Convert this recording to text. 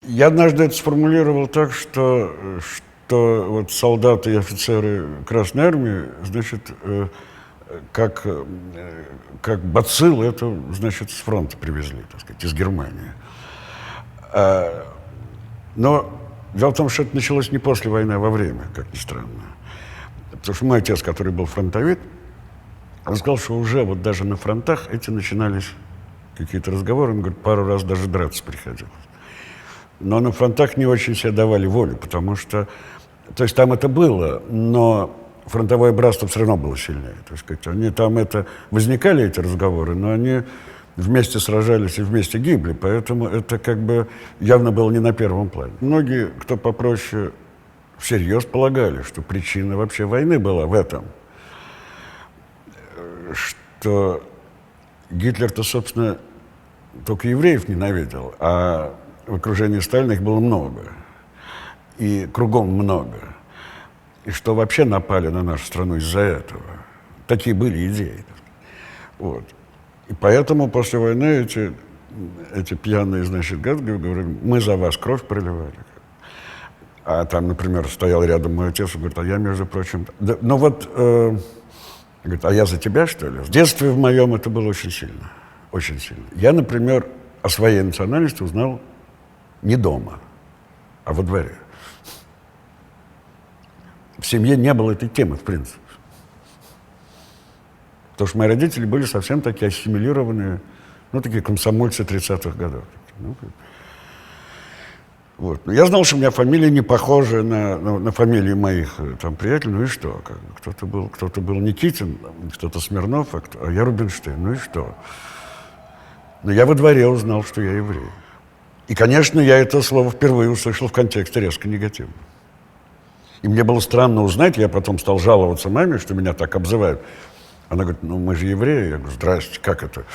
Я однажды это сформулировал так, что вот солдаты и офицеры Красной Армии, значит, как, как бациллы, это, значит, с фронта привезли, так сказать, из Германии. Но дело в том, что это началось не после войны, а во время, как ни странно. Потому что мой отец, который был фронтовик, он сказал, что уже вот даже на фронтах эти начинались какие-то разговоры, он говорит, пару раз даже драться приходилось. Но на фронтах не очень себе давали волю, потому что, то есть там это было, но фронтовое братство все равно было сильнее. То есть, они там возникали эти разговоры, но они вместе сражались и вместе гибли, поэтому это как бы явно было не на первом плане. Многие, кто попроще, всерьез полагали, что причина вообще войны была в этом, что Гитлер-то, собственно, только евреев ненавидел, а в окружении Сталина их было много, и кругом много, и что вообще напали на нашу страну из-за этого. Такие были идеи. Вот. И поэтому после войны эти пьяные, значит, гады говорили, мы за вас кровь проливали. А там, например, стоял рядом мой отец и говорит, а я, между прочим... Да, ну вот, говорит, а я за тебя, что ли? В детстве в моем это было очень сильно. Очень сильно. Я, например, о своей национальности узнал не дома, а во дворе. В семье не было этой темы, в принципе. Потому что мои родители были совсем такие ассимилированные, ну, такие комсомольцы 30-х годов. Ну, вот. Но я знал, что у меня фамилия не похожа на фамилии моих там, приятелей, ну и что? Как бы, кто-то был Никитин, кто-то Смирнов, а я Рубинштейн, ну и что? Но я во дворе узнал, что я еврей. И, конечно, я это слово впервые услышал в контексте резко негативном. И мне было странно узнать, я потом стал жаловаться маме, что меня так обзывают. Она говорит, ну мы же евреи. Я говорю, здрасте, как это?